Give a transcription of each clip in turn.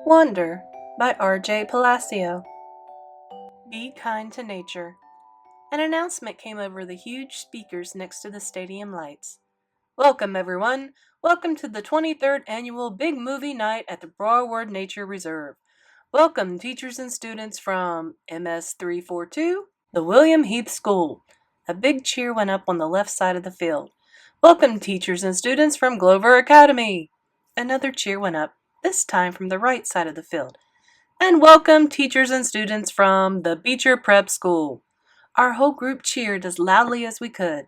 Wonder by R.J. Palacio. Be kind to nature. An announcement came over the huge speakers next to the stadium lights. Welcome, everyone. Welcome to the 23rd annual Big Movie Night at the Broward Nature Reserve. Welcome, teachers and students from MS 342, the William Heath School. A big cheer went up on the left side of the field. Welcome, teachers and students from Glover Academy. Another cheer went up, this time from the right side of the field. And welcome, teachers and students from the Beecher Prep School. Our whole group cheered as loudly as we could.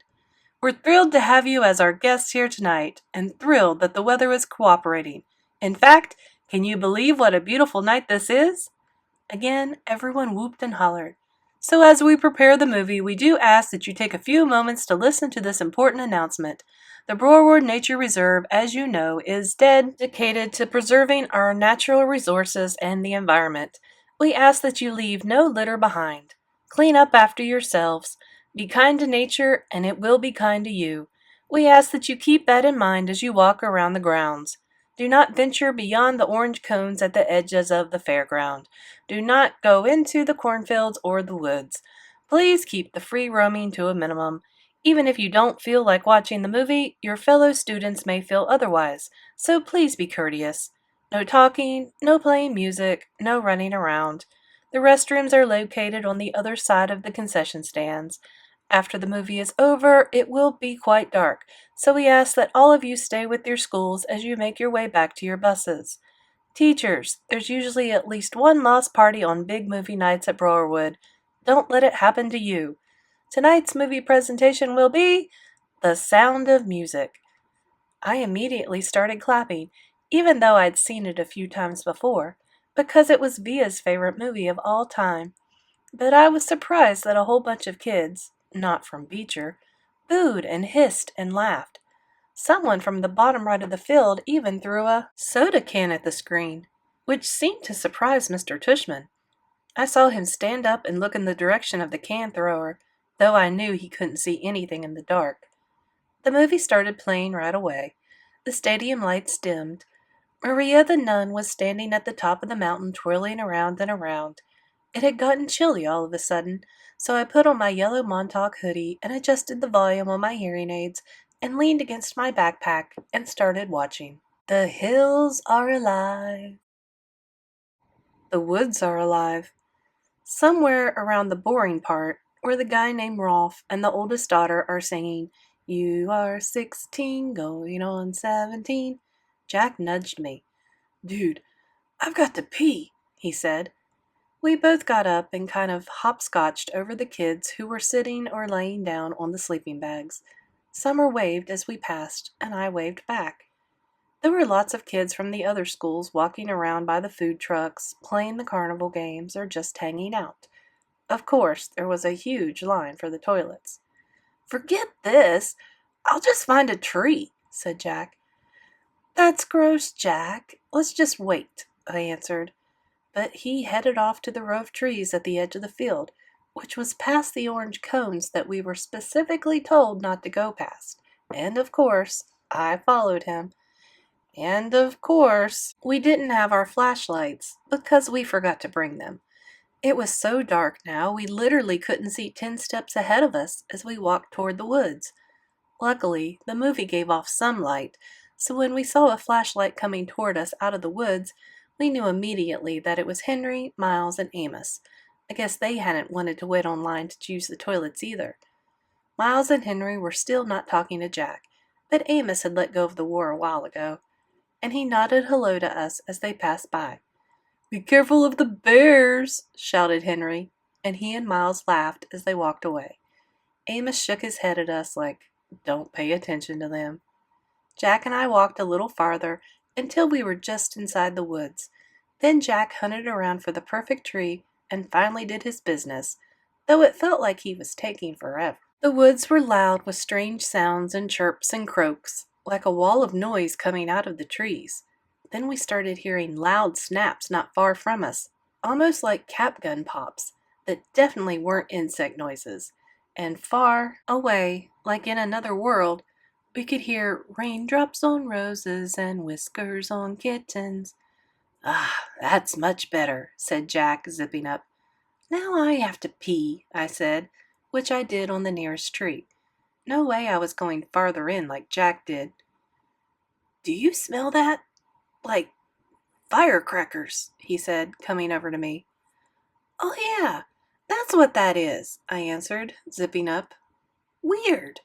We're thrilled to have you as our guests here tonight, and thrilled that the weather is cooperating. In fact, can you believe what a beautiful night this is? Again, everyone whooped and hollered. So as we prepare the movie, we do ask that you take a few moments to listen to this important announcement. The Broward Nature Reserve, as you know, is dedicated to preserving our natural resources and the environment. We ask that you leave no litter behind. Clean up after yourselves. Be kind to nature, and it will be kind to you. We ask that you keep that in mind as you walk around the grounds. Do not venture beyond the orange cones at the edges of the fairground. Do not go into the cornfields or the woods. Please keep the free roaming to a minimum. Even if you don't feel like watching the movie, your fellow students may feel otherwise, so please be courteous. No talking, no playing music, no running around. The restrooms are located on the other side of the concession stands. After the movie is over, it will be quite dark, so we ask that all of you stay with your schools as you make your way back to your buses. Teachers, there's usually at least one lost party on big movie nights at Browerwood. Don't let it happen to you. Tonight's movie presentation will be The Sound of Music. I immediately started clapping, even though I'd seen it a few times before, because it was Via's favorite movie of all time. But I was surprised that a whole bunch of kids, not from Beecher, booed and hissed and laughed. Someone from the bottom right of the field even threw a soda can at the screen, which seemed to surprise Mr. Tushman. I saw him stand up and look in the direction of the can thrower, though I knew he couldn't see anything in the dark. The movie started playing right away. The stadium lights dimmed. Maria the nun was standing at the top of the mountain twirling around and around. It had gotten chilly all of a sudden, so I put on my yellow Montauk hoodie and adjusted the volume on my hearing aids and leaned against my backpack and started watching. The hills are alive. The woods are alive. Somewhere around the boring part, where the guy named Rolf and the oldest daughter are singing, "You are 16, going on 17, Jack nudged me. "Dude, I've got to pee," he said. We both got up and kind of hopscotched over the kids who were sitting or laying down on the sleeping bags. Summer waved as we passed, and I waved back. There were lots of kids from the other schools walking around by the food trucks, playing the carnival games, or just hanging out. Of course, there was a huge line for the toilets. "Forget this. I'll just find a tree," said Jack. "That's gross, Jack. Let's just wait," I answered. But he headed off to the row of trees at the edge of the field, which was past the orange cones that we were specifically told not to go past. And of course, I followed him. And of course, we didn't have our flashlights because we forgot to bring them. It was so dark now we literally couldn't see 10 steps ahead of us as we walked toward the woods. Luckily, the movie gave off some light, so when we saw a flashlight coming toward us out of the woods, we knew immediately that it was Henry, Miles, and Amos. I guess they hadn't wanted to wait on line to use the toilets either. Miles and Henry were still not talking to Jack, but Amos had let go of the war a while ago, and he nodded hello to us as they passed by. "Be careful of the bears," shouted Henry, and he and Miles laughed as they walked away. Amos shook his head at us like, "Don't pay attention to them." Jack and I walked a little farther until we were just inside the woods. Then Jack hunted around for the perfect tree and finally did his business, though it felt like he was taking forever. The woods were loud with strange sounds and chirps and croaks, like a wall of noise coming out of the trees. Then we started hearing loud snaps not far from us, almost like cap gun pops, that definitely weren't insect noises. And far away, like in another world, we could hear raindrops on roses and whiskers on kittens. "Ah, that's much better," said Jack, zipping up. "Now I have to pee," I said, which I did on the nearest tree. No way I was going farther in like Jack did. "Do you smell that? Like firecrackers," he said, coming over to me. "Oh yeah, that's what that is," I answered, zipping up. "Weird.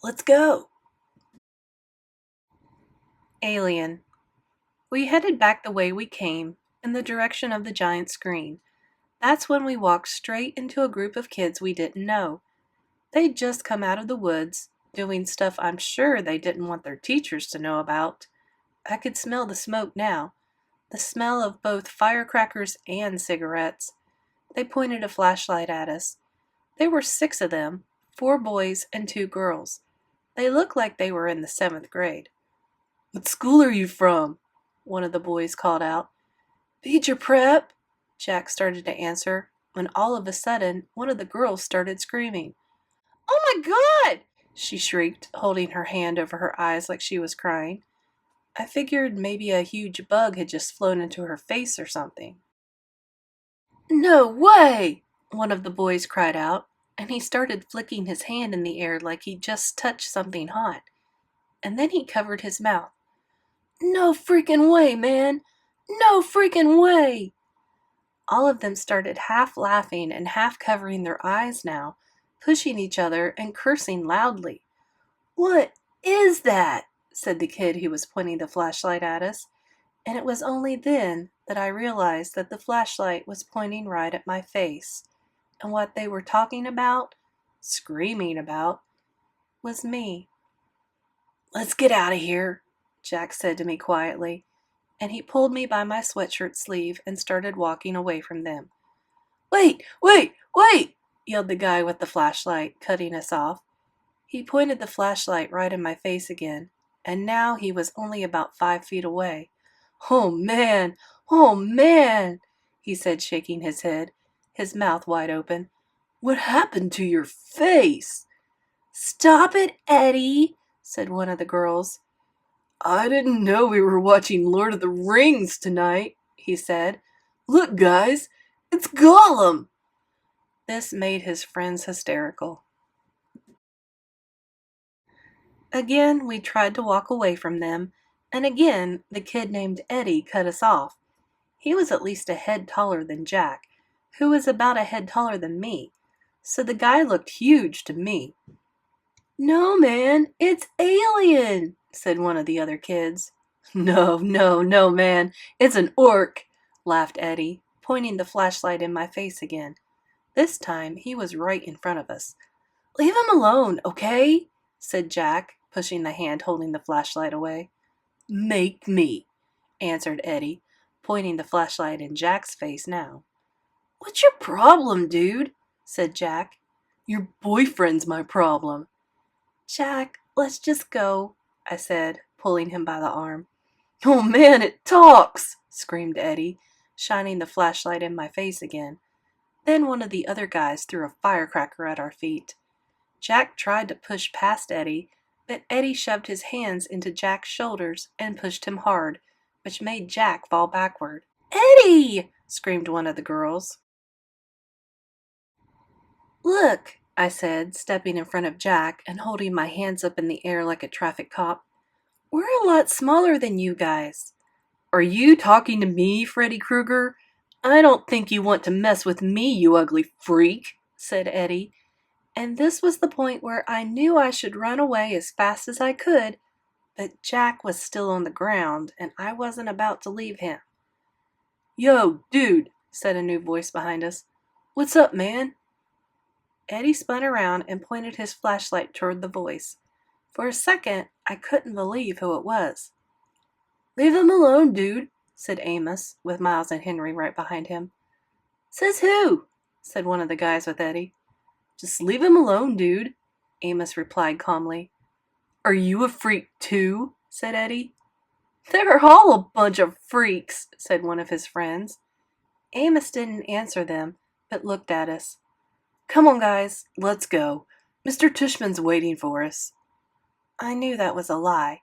Let's go." Alien. We headed back the way we came, in the direction of the giant screen. That's when we walked straight into a group of kids we didn't know. They'd just come out of the woods, doing stuff I'm sure they didn't want their teachers to know about. I could smell the smoke now, the smell of both firecrackers and cigarettes. They pointed a flashlight at us. There were 6 of them, 4 boys and 2 girls. They looked like they were in the 7th grade. "What school are you from?" one of the boys called out. "Beecher Prep," Jack started to answer, when all of a sudden one of the girls started screaming. "Oh my God!" she shrieked, holding her hand over her eyes like she was crying. I figured maybe a huge bug had just flown into her face or something. "No way!" one of the boys cried out, and he started flicking his hand in the air like he'd just touched something hot. And then he covered his mouth. "No freaking way, man! No freaking way!" All of them started half laughing and half covering their eyes now, pushing each other and cursing loudly. "What is that?" said the kid who was pointing the flashlight at us, and it was only then that I realized that the flashlight was pointing right at my face, and what they were talking about, screaming about, was me. "Let's get out of here," Jack said to me quietly, and he pulled me by my sweatshirt sleeve and started walking away from them. "Wait, wait, wait!" yelled the guy with the flashlight, cutting us off. He pointed the flashlight right in my face again, and now he was only about 5 feet away. "Oh man! Oh man!" he said, shaking his head, his mouth wide open. "What happened to your face?" "Stop it, Eddie," said one of the girls. "I didn't know we were watching Lord of the Rings tonight," he said. "Look, guys, it's Gollum!" This made his friends hysterical. Again, we tried to walk away from them, and again the kid named Eddie cut us off. He was at least a head taller than Jack, who was about a head taller than me, so the guy looked huge to me. "No, man, it's Alien," said one of the other kids. No, man, it's an orc," laughed Eddie, pointing the flashlight in my face again. This time he was right in front of us. "Leave him alone, okay?" said Jack, pushing the hand holding the flashlight away. "Make me," answered Eddie, pointing the flashlight in Jack's face now. "What's your problem, dude?" said Jack. "Your boyfriend's my problem." "Jack, let's just go," I said, pulling him by the arm. "Oh man, it talks!" screamed Eddie, shining the flashlight in my face again. Then one of the other guys threw a firecracker at our feet. Jack tried to push past Eddie, but Eddie shoved his hands into Jack's shoulders and pushed him hard, which made Jack fall backward. "Eddie!" screamed one of the girls. "Look," I said, stepping in front of Jack and holding my hands up in the air like a traffic cop. "We're a lot smaller than you guys." "Are you talking to me, Freddy Krueger? I don't think you want to mess with me, you ugly freak," said Eddie. And this was the point where I knew I should run away as fast as I could, but Jack was still on the ground, and I wasn't about to leave him. "Yo, dude," said a new voice behind us. "What's up, man?" Eddie spun around and pointed his flashlight toward the voice. For a second, I couldn't believe who it was. "Leave him alone, dude," said Amos, with Miles and Henry right behind him. "Says who?" said one of the guys with Eddie. "Just leave him alone, dude," Amos replied calmly. "Are you a freak too?" said Eddie. "They're all a bunch of freaks," said one of his friends. Amos didn't answer them, but looked at us. "Come on, guys, let's go. Mr. Tushman's waiting for us." I knew that was a lie,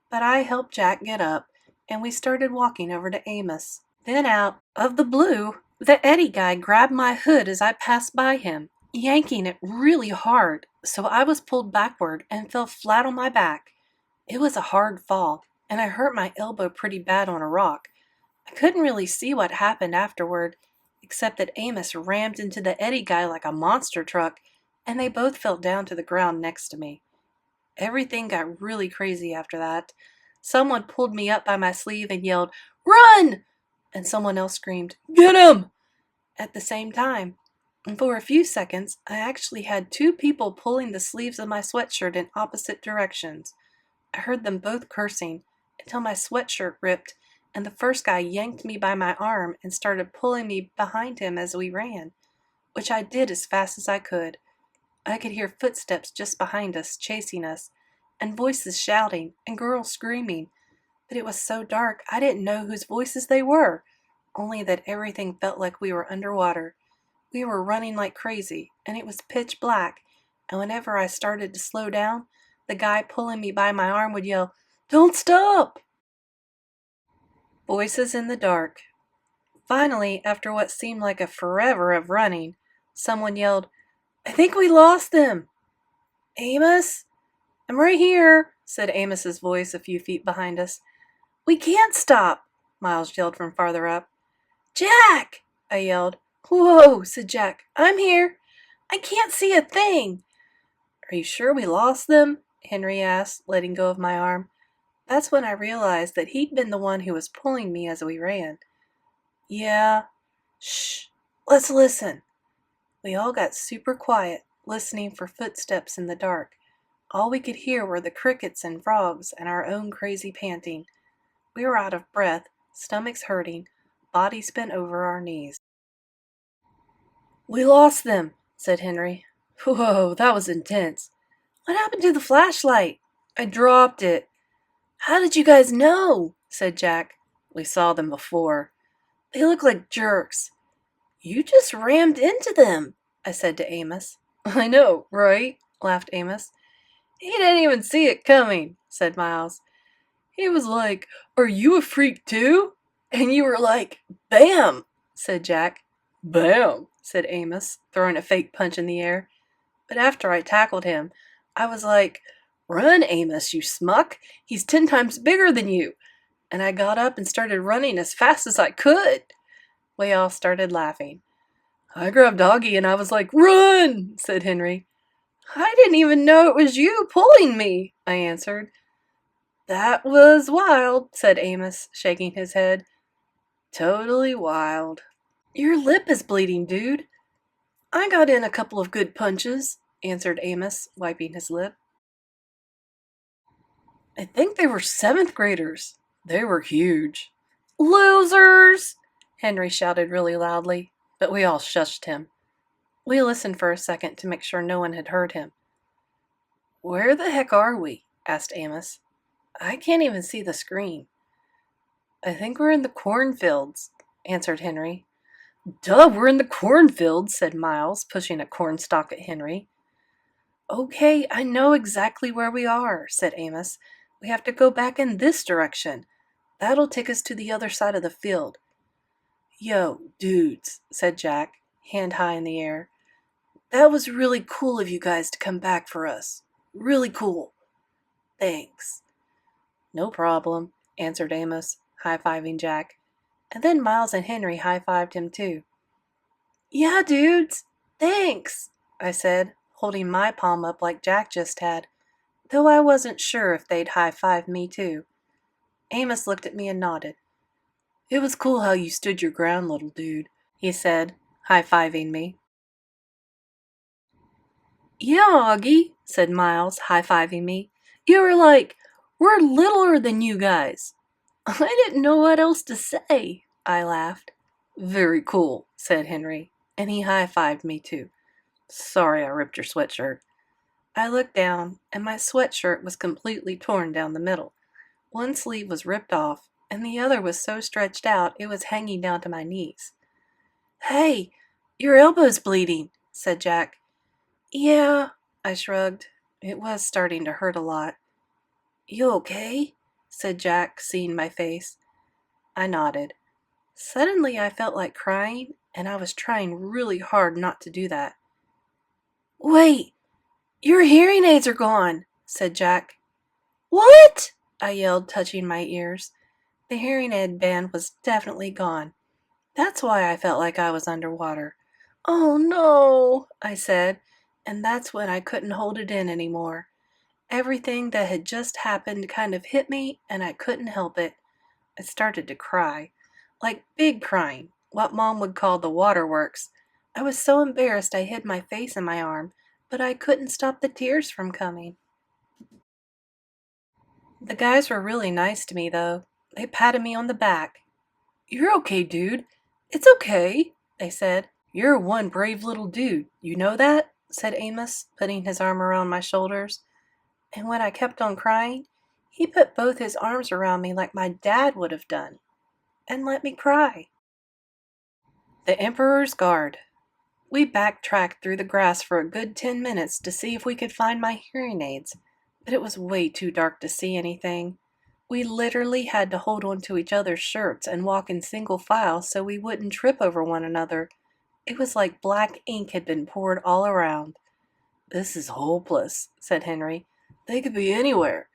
but I helped Jack get up, and we started walking over to Amos. Then out of the blue, the Eddie guy grabbed my hood as I passed by him, yanking it really hard, so I was pulled backward and fell flat on my back. It was a hard fall, and I hurt my elbow pretty bad on a rock. I couldn't really see what happened afterward, except that Amos rammed into the Eddie guy like a monster truck, and they both fell down to the ground next to me. Everything got really crazy after that. Someone pulled me up by my sleeve and yelled, "Run!" And someone else screamed, "Get him!" at the same time. And for a few seconds, I actually had two people pulling the sleeves of my sweatshirt in opposite directions. I heard them both cursing until my sweatshirt ripped and the first guy yanked me by my arm and started pulling me behind him as we ran, which I did as fast as I could. I could hear footsteps just behind us, chasing us, and voices shouting and girls screaming, but it was so dark I didn't know whose voices they were, only that everything felt like we were underwater. We were running like crazy, and it was pitch black, and whenever I started to slow down, the guy pulling me by my arm would yell, "Don't stop!" Voices in the dark. Finally, after what seemed like a forever of running, someone yelled, "I think we lost them!" "Amos?" "I'm right here," said Amos's voice a few feet behind us. "We can't stop," Miles yelled from farther up. "Jack!" I yelled. "Whoa," said Jack. "I'm here. I can't see a thing." "Are you sure we lost them?" Henry asked, letting go of my arm. That's when I realized that he'd been the one who was pulling me as we ran. "Yeah." "Shh, let's listen." We all got super quiet, listening for footsteps in the dark. All we could hear were the crickets and frogs and our own crazy panting. We were out of breath, stomachs hurting, bodies bent over our knees. "We lost them," said Henry. "Whoa, that was intense. What happened to the flashlight?" "I dropped it." "How did you guys know?" said Jack. "We saw them before." "They look like jerks." "You just rammed into them," I said to Amos. "I know, right?" laughed Amos. "He didn't even see it coming," said Miles. "He was like, 'Are you a freak too?' And you were like, 'Bam!'" said Jack. "Bam!" said Amos, throwing a fake punch in the air. But after I tackled him, I was like, "Run, Amos, you smuck! He's 10 times bigger than you!" And I got up and started running as fast as I could. We all started laughing. "I grabbed Auggie and I was like, 'Run!'" said Henry. "I didn't even know it was you pulling me," I answered. "That was wild," said Amos, shaking his head. "Totally wild." "Your lip is bleeding, dude." "I got in a couple of good punches," answered Amos, wiping his lip. "I think they were 7th graders. They were huge." "Losers!" Henry shouted really loudly, but we all shushed him. We listened for a second to make sure no one had heard him. "Where the heck are we?" asked Amos. "I can't even see the screen." "I think we're in the cornfields," answered Henry. "Duh, we're in the cornfields," said Miles, pushing a cornstalk at Henry. "Okay, I know exactly where we are," said Amos. "We have to go back in this direction. That'll take us to the other side of the field." "Yo, dudes," said Jack, hand high in the air. "That was really cool of you guys to come back for us. Really cool. Thanks." "No problem," answered Amos, high-fiving Jack. And then Miles and Henry high-fived him too. "Yeah, dudes, thanks," I said, holding my palm up like Jack just had, though I wasn't sure if they'd high-five me too. Amos looked at me and nodded. "It was cool how you stood your ground, little dude," he said, high-fiving me. "Yeah, Auggie," said Miles, high-fiving me. "You were like, 'We're littler than you guys.'" I didn't know what else to say, I laughed. "Very cool," said Henry, and he high-fived me too. "Sorry I ripped your sweatshirt." I looked down, and my sweatshirt was completely torn down the middle. One sleeve was ripped off, and the other was so stretched out it was hanging down to my knees. "Hey, your elbow's bleeding," said Jack. "Yeah," I shrugged. It was starting to hurt a lot. "You okay?" said Jack, seeing my face. I nodded. Suddenly I felt like crying, and I was trying really hard not to do that. "Wait! Your hearing aids are gone!" said Jack. "What?" I yelled, touching my ears. The hearing aid band was definitely gone. That's why I felt like I was underwater. "Oh no," I said, and that's when I couldn't hold it in anymore. Everything that had just happened kind of hit me, and I couldn't help it. I started to cry. Like big crying, what Mom would call the waterworks. I was so embarrassed I hid my face in my arm, but I couldn't stop the tears from coming. The guys were really nice to me, though. They patted me on the back. "You're okay, dude. It's okay," they said. "You're one brave little dude. You know that?" said Amos, putting his arm around my shoulders. And when I kept on crying, he put both his arms around me like my dad would have done, and let me cry. The Emperor's Guard. We backtracked through the grass for a good 10 minutes to see if we could find my hearing aids, but it was way too dark to see anything. We literally had to hold on to each other's shirts and walk in single file so we wouldn't trip over one another. It was like black ink had been poured all around. "This is hopeless," said Henry. "They could be anywhere."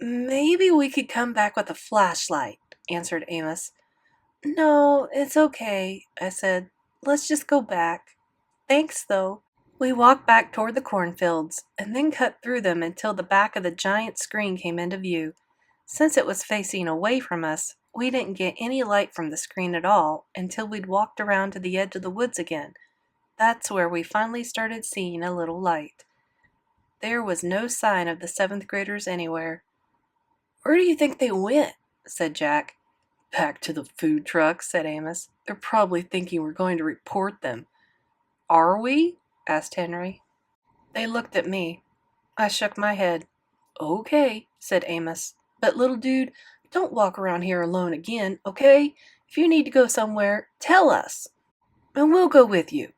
"Maybe we could come back with a flashlight," answered Amos. "No, it's okay," I said. "Let's just go back. Thanks, though." We walked back toward the cornfields, and then cut through them until the back of the giant screen came into view. Since it was facing away from us, we didn't get any light from the screen at all until we'd walked around to the edge of the woods again. That's where we finally started seeing a little light. There was no sign of the seventh graders anywhere. "Where do you think they went?" said Jack. "Back to the food truck," said Amos. "They're probably thinking we're going to report them." "Are we?" asked Henry. They looked at me. I shook my head. "Okay," said Amos. "But little dude, don't walk around here alone again, okay? If you need to go somewhere, tell us, and we'll go with you."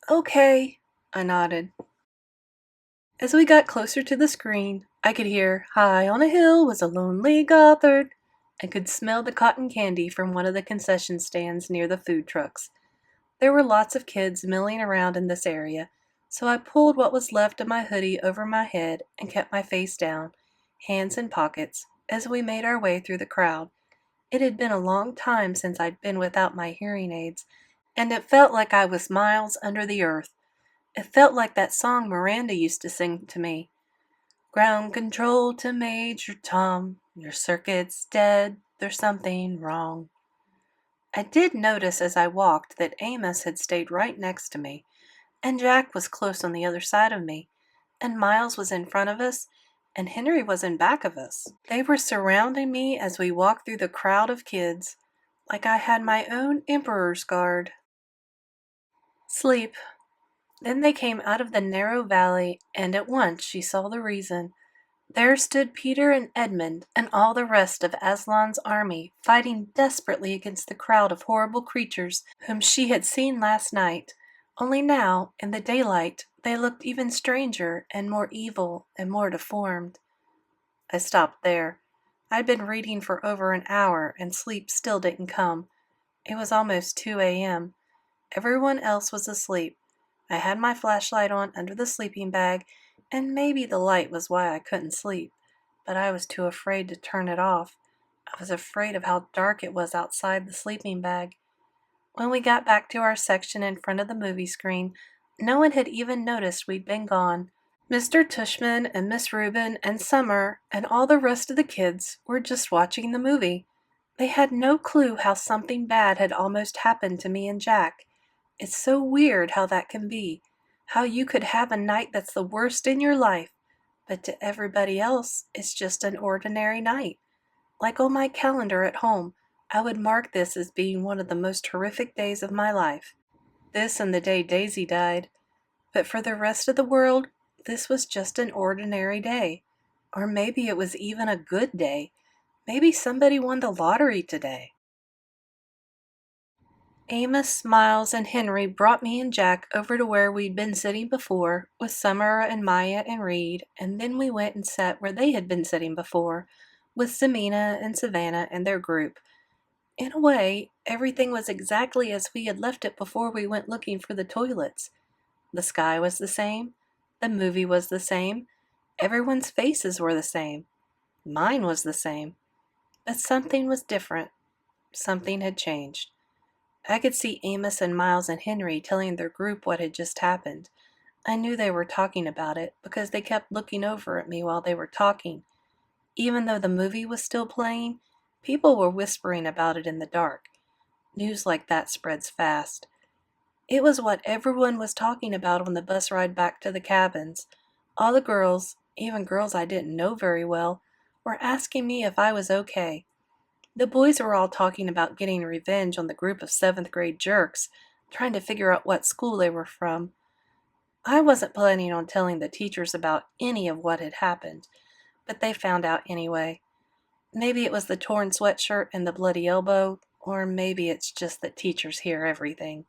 "Okay," I nodded. As we got closer to the screen, I could hear "High on a hill was a lonely Gothard," and could smell the cotton candy from one of the concession stands near the food trucks. There were lots of kids milling around in this area, so I pulled what was left of my hoodie over my head and kept my face down, hands in pockets, as we made our way through the crowd. It had been a long time since I'd been without my hearing aids, and it felt like I was miles under the earth. It felt like that song Miranda used to sing to me. "Ground control to Major Tom. Your circuit's dead. There's something wrong." I did notice as I walked that Amos had stayed right next to me, and Jack was close on the other side of me, and Miles was in front of us, and Henry was in back of us. They were surrounding me as we walked through the crowd of kids, like I had my own Emperor's Guard. Sleep. Then they came out of the narrow valley, and at once she saw the reason. There stood Peter and Edmund and all the rest of Aslan's army, fighting desperately against the crowd of horrible creatures whom she had seen last night. Only now, in the daylight, they looked even stranger and more evil and more deformed. I stopped there. I'd been reading for over an hour, and sleep still didn't come. It was almost 2 a.m. Everyone else was asleep. I had my flashlight on under the sleeping bag, and maybe the light was why I couldn't sleep, but I was too afraid to turn it off. I was afraid of how dark it was outside the sleeping bag. When we got back to our section in front of the movie screen, no one had even noticed we'd been gone. Mr. Tushman and Miss Rubin and Summer and all the rest of the kids were just watching the movie. They had no clue how something bad had almost happened to me and Jack. It's so weird how that can be, how you could have a night that's the worst in your life, but to everybody else, it's just an ordinary night. Like on my calendar at home, I would mark this as being one of the most horrific days of my life. This and the day Daisy died. But for the rest of the world, this was just an ordinary day. Or maybe it was even a good day. Maybe somebody won the lottery today. Amos, Miles, and Henry brought me and Jack over to where we'd been sitting before, with Summer and Maya and Reed, and then we went and sat where they had been sitting before, with Samina and Savannah and their group. In a way, Everything was exactly as we had left it before we went looking for the toilets. The sky was the same. The movie was the same. Everyone's faces were the same. Mine was the same. But something was different. Something had changed. I could see Amos and Miles and Henry telling their group what had just happened. I knew they were talking about it because they kept looking over at me while they were talking. Even though the movie was still playing, people were whispering about it in the dark. News like that spreads fast. It was what everyone was talking about on the bus ride back to the cabins. All the girls, even girls I didn't know very well, were asking me if I was okay. The boys were all talking about getting revenge on the group of 7th grade jerks, trying to figure out what school they were from. I wasn't planning on telling the teachers about any of what had happened, but they found out anyway. Maybe it was the torn sweatshirt and the bloody elbow, or maybe it's just that teachers hear everything.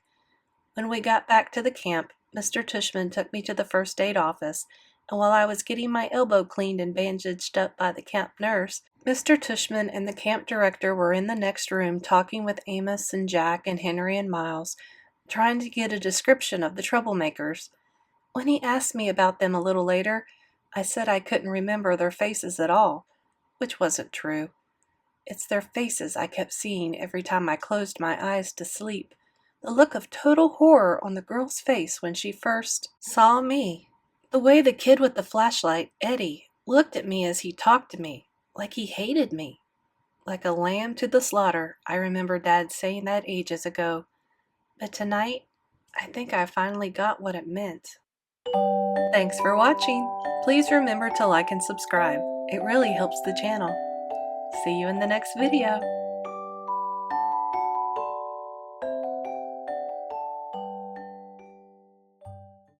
When we got back to the camp, Mr. Tushman took me to the first aid office, and while I was getting my elbow cleaned and bandaged up by the camp nurse, Mr. Tushman and the camp director were in the next room talking with Amos and Jack and Henry and Miles, trying to get a description of the troublemakers. When he asked me about them a little later, I said I couldn't remember their faces at all, which wasn't true. It's their faces I kept seeing every time I closed my eyes to sleep. The look of total horror on the girl's face when she first saw me. The way the kid with the flashlight, Eddie, looked at me as he talked to me, like he hated me. Like a lamb to the slaughter, I remember Dad saying that ages ago. But tonight, I think I finally got what it meant. Thanks for watching. Please remember to like and subscribe. It really helps the channel. See you in the next video.